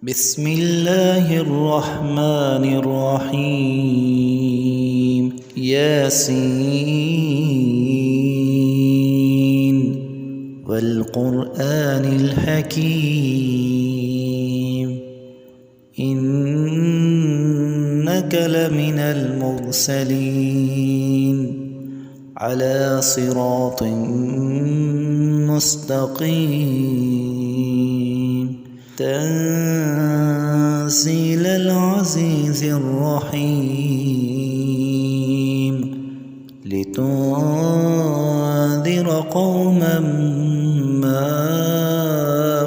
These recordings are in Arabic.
بسم الله الرحمن الرحيم ياسين والقرآن الحكيم إنك لمن المرسلين على صراط مستقيم تنزيل العزيز الرحيم لتنذر قوما ما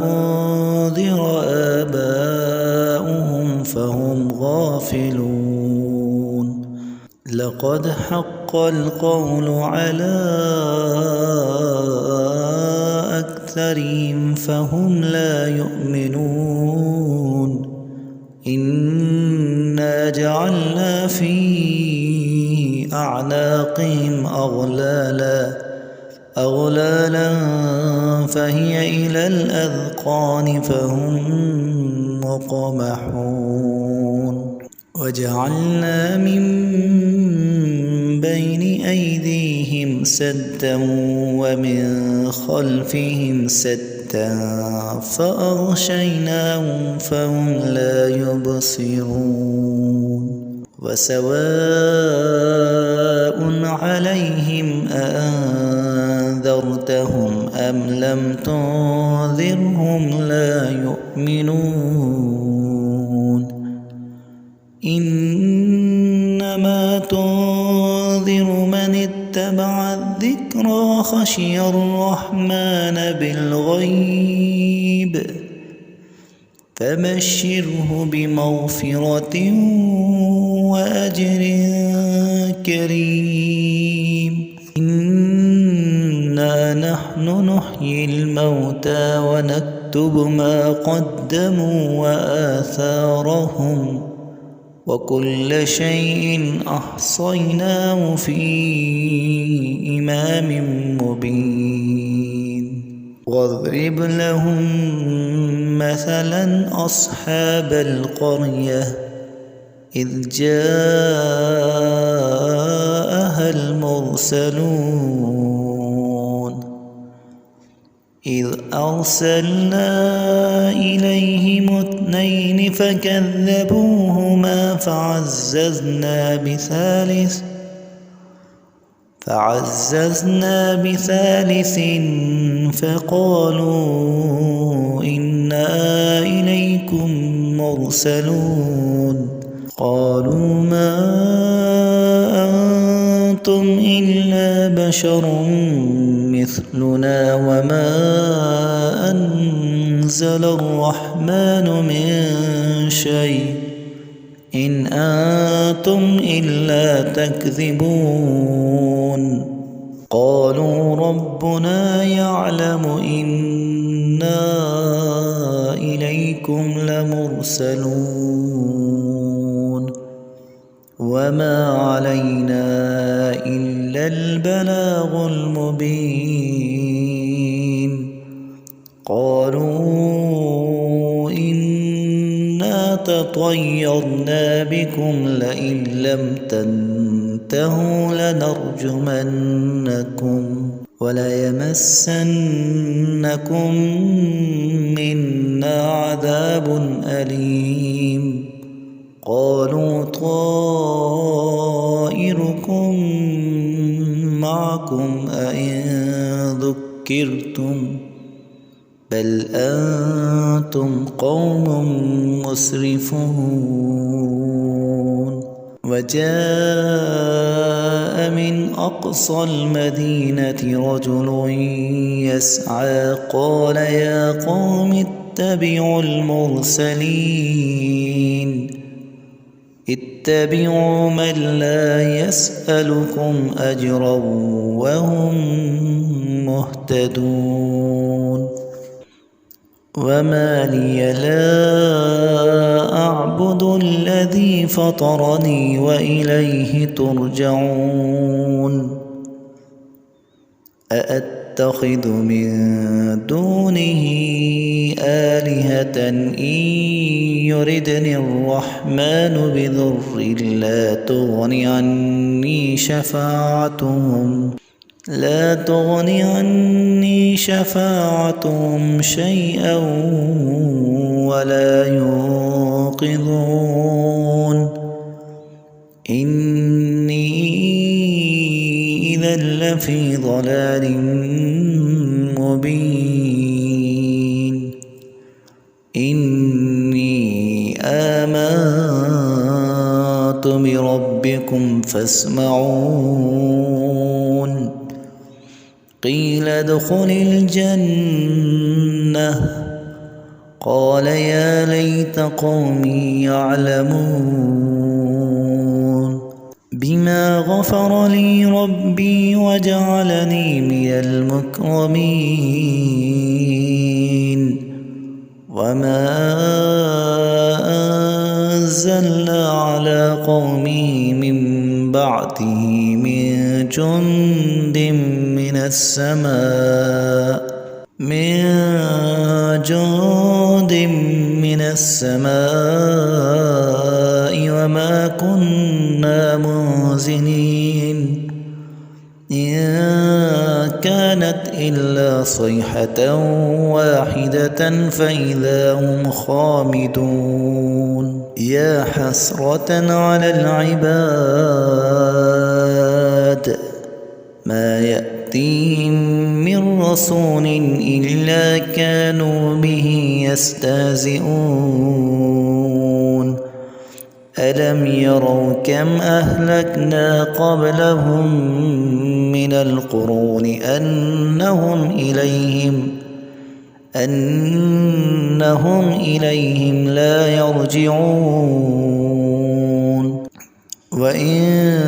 أنذر آباؤهم فهم غافلون لقد حق القول على أكثرهم فهم لا يؤمنون إنا جعلنا في أعناقهم أغلالا فهي إلى الأذقان فهم مقمحون وجعلنا من بين أيديهم سدا ومن خلفهم سدا فأغشيناهم فهم لا يبصرون وسواء عليهم أأنذرتهم أم لم تنذرهم لا يؤمنون إنما تنذر من اتبع الذكر وخشي الرحمن بالغيب فبشره بمغفرة وأجر كريم إنا نحن نحيي الموتى ونكتب ما قدموا وآثارهم وكل شيء أحصيناه في إمام مبين واضرب لهم مثلا أصحاب القرية إذ جاءها المرسلون إذ أرسلنا إليهم اثنين فكذبوهما فعززنا بثالث فقالوا إنا إليكم مرسلون قالوا ما أنتم إلا بشر مثلنا وما أنزل الرحمن من شيء إن أنتم إلا تكذبون قالوا ربنا يعلم إنا إليكم لمرسلون وما علينا إلا البلاغ المبين قالوا إنا تطيرنا بكم لئن لم تنتهوا لنرجمنكم وليمسنكم منا عذاب أليم قالوا طائركم معكم أئن ذكرتم بل أنتم قوم مسرفون وجاء من أقصى المدينة رجل يسعى قال يا قوم اتبعوا من لا يسألكم أجرا وهم مهتدون وما لي لا أعبد الذي فطرني وإليه ترجعون أتخذ من دونه آلهة إن يردني الرحمن بضر لا تغني عني شفاعتهم شيئا ولا ينقذون إني إذا لفي ضلال مبين إني آمنت بربكم فاسمعون قيل ادخل الجنة قال يا ليت قومي يعلمون بما غفر لي ربي وجعلني من المكرمين وما أنزلنا على قومه من بعده من جند من السماء وما كنا منزلين إن كانت إلا صيحة واحدة فإذا هم خامدون يا حسرة على العباد ما يأتيهم من رسول إلا كانوا به يستهزئون ألم يروا كم أهلكنا قبلهم من القرون أنهم إليهم لا يرجعون وإن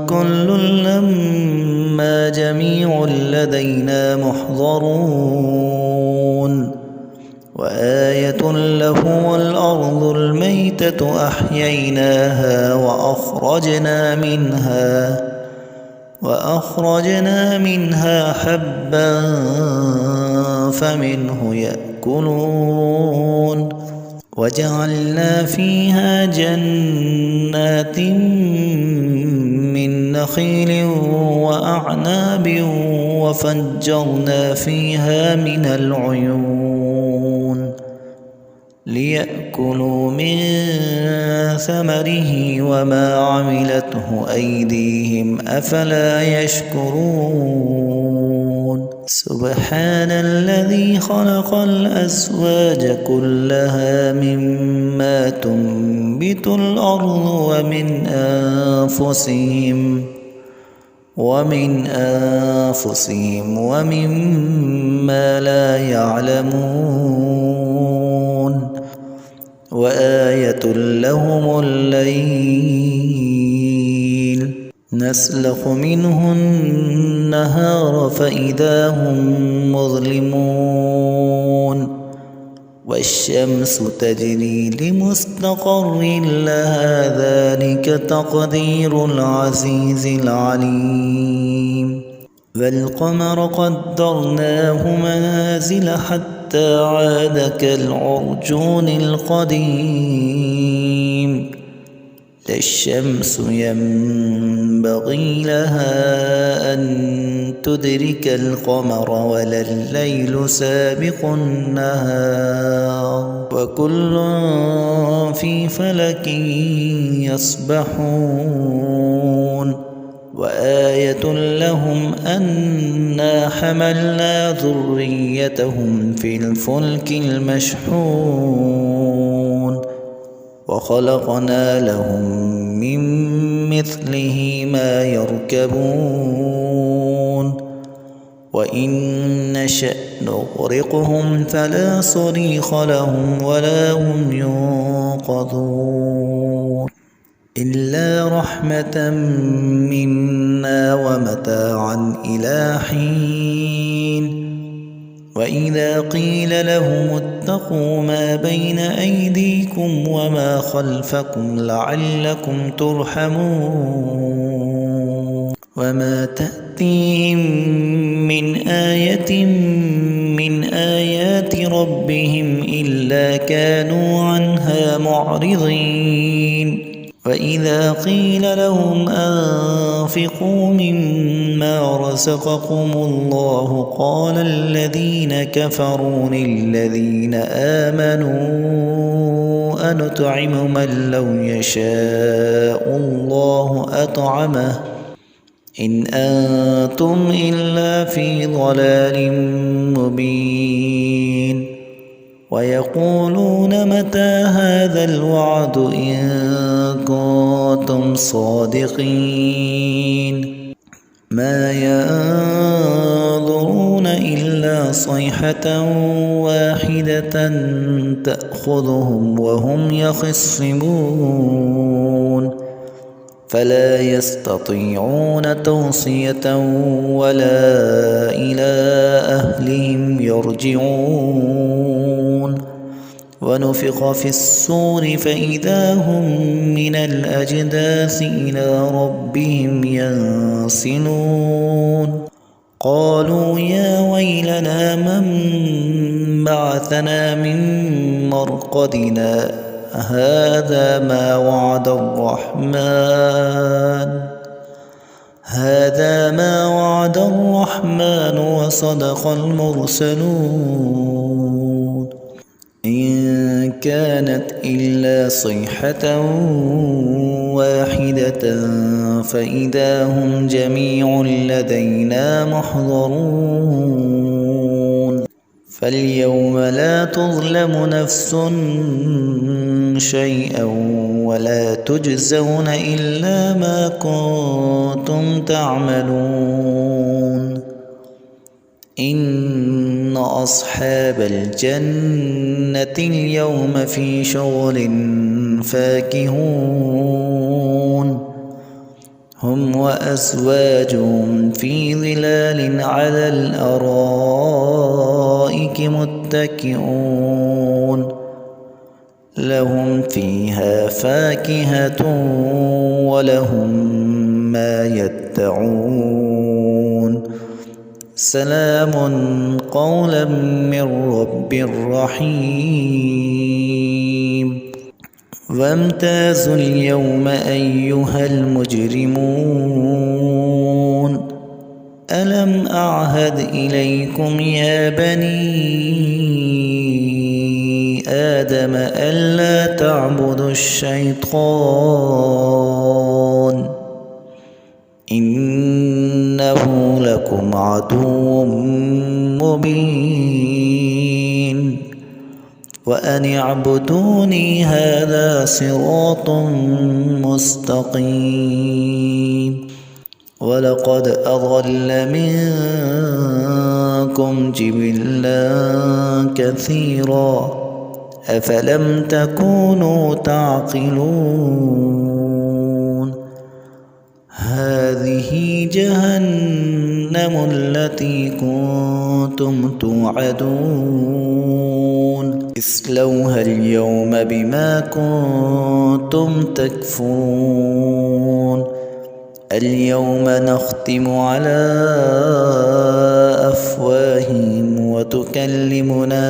كل لما جميع لدينا محضرون وآية لهم الأرض الميتة أحييناها وأخرجنا منها حبا فمنه يأكلون وجعلنا فيها جنات من نخيل وأعناب وفجرنا فيها من العيون ليأكلوا من ثمره وما عملته أيديهم أفلا يشكرون سبحان الذي خلق الأزواج كلها مما تنبت الأرض ومن أنفسهم ومما لا يعلمون وآية لهم الليل نسلخ منه النهار فإذا هم مظلمون والشمس تجري لمستقر لها ذلك تقدير العزيز العليم والقمر قدرناه منازل حتى عاد كالعرجون القديم لا الشمس ينبغي لها أن تدرك القمر ولا الليل سابق النهار وكل في فلك يسبحون وآية لهم أنا حملنا ذريتهم في الفلك المشحون وخلقنا لهم من مثله ما يركبون وإن نشأ نغرقهم فلا صريخ لهم ولا هم ينقذون إلا رحمة منا ومتاعا إلى حين وإذا قيل لهم اتقوا ما بين أيديكم وما خلفكم لعلكم ترحمون وما تأتيهم من آية من آيات ربهم إلا كانوا عنها معرضين وإذا قيل لهم أنفقوا مما رزقكم الله قال الذين كفروا للذين آمنوا أنطعم من لو يشاء الله أطعمه إن أنتم إلا في ضلال مبين ويقولون متى هذا الوعد إن كنتم صادقين ما ينظرون إلا صيحة واحدة تأخذهم وهم يخصمون فلا يستطيعون توصية ولا إلى أهلهم يرجعون ونفخ في الصور فإذا هم من الأجداث إلى ربهم ينسلون قالوا يا ويلنا من بعثنا من مرقدنا هذا ما وعد الرحمن وصدق المرسلون إن كانت إلا صيحة واحدة فإذا هم جميع لدينا محضرون فاليوم لا تظلم نفس شيئا ولا تجزون إلا ما كنتم تعملون إن أصحاب الجنة اليوم في شغل فاكهون هم وأزواجهم في ظلال على الأرائك متكئون لهم فيها فاكهة ولهم ما يدعون سلام قولا من رب رحيم وامتازوا اليوم أيها المجرمون ألم أعهد إليكم يا بني آدم ألا تعبدوا الشيطان إنه لكم عدو مبين وأن اعبدوني هذا صراط مستقيم ولقد أضل منكم جبلا كثيرا أفلم تكونوا تعقلون هذه جهنم التي كنتم توعدون اصلوها اليوم بما كنتم تكفرون اليوم نختم على أفواههم وتكلمنا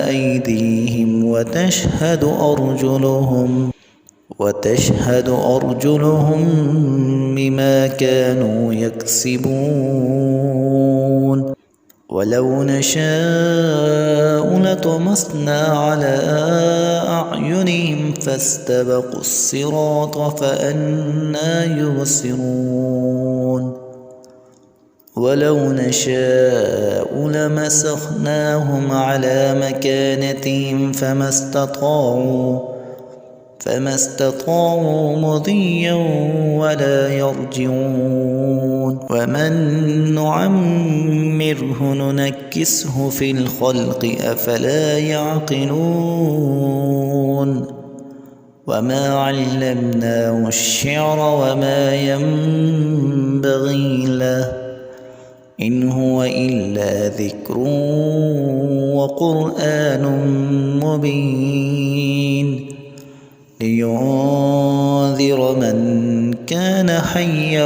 أيديهم وتشهد أرجلهم بما كانوا يكسبون ولو نشاء لطمسنا على أعينهم فاستبقوا الصراط فأنى يبصرون ولو نشاء لمسخناهم على مكانتهم فما استطاعوا مضيا ولا يرجعون ومن نعمره ننكسه في الخلق أفلا يعقلون وما علمناه الشعر وما ينبغي له إن هو إلا ذكر وقرآن مبين لينذر من كان حيا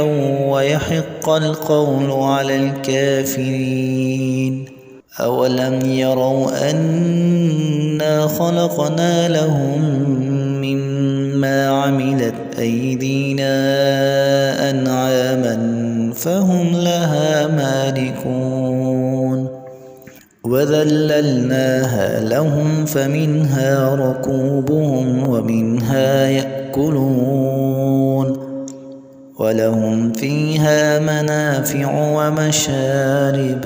ويحق القول على الكافرين. أولم يروا أنا خلقنا لهم مما عملت أيدينا أنعاما فهم لها مالكون وذللناها لهم فمنها ركوبهم ومنها يأكلون ولهم فيها منافع ومشارب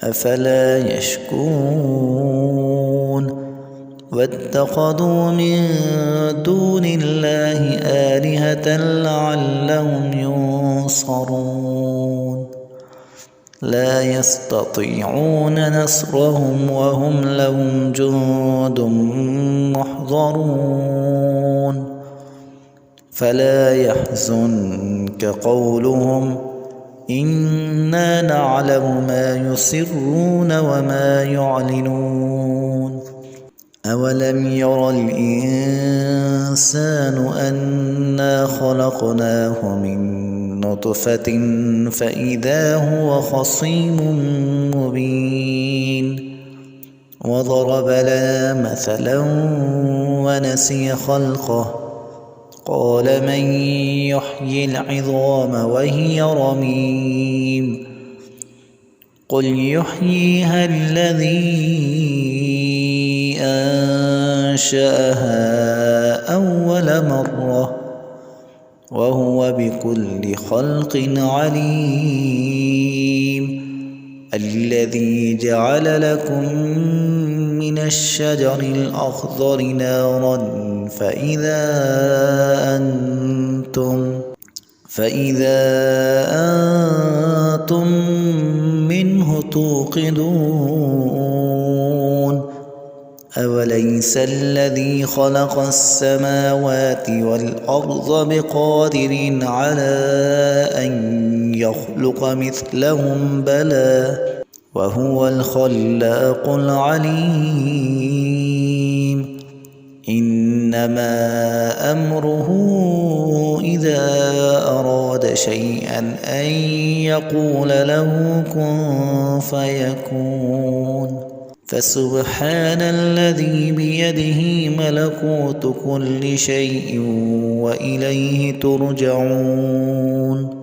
أفلا يشكرون واتخذوا من دون الله آلهة لعلهم ينصرون لا يستطيعون نصرهم وهم لهم جند محضرون فلا يحزنك قولهم إنا نعلم ما يسرون وما يعلنون أولم ير الإنسان أنا خلقناه من نطفة فإذا هو خصيم مبين وضرب لنا مثلا ونسي خلقه قال من يحيي العظام وهي رميم قل يحييها الذي أنشأها أول مرة وهو بكل خلق عليم الذي جعل لكم من الشجر الأخضر نارا فإذا أنتم منه توقدون أوليس الذي خلق السماوات والأرض بقادر على أن يخلق مثلهم بلى وهو الخلاق العليم إنما أمره إذا أراد شيئا أن يقول له كن فيكون فسبحان الذي بيده ملكوت كل شيء وإليه ترجعون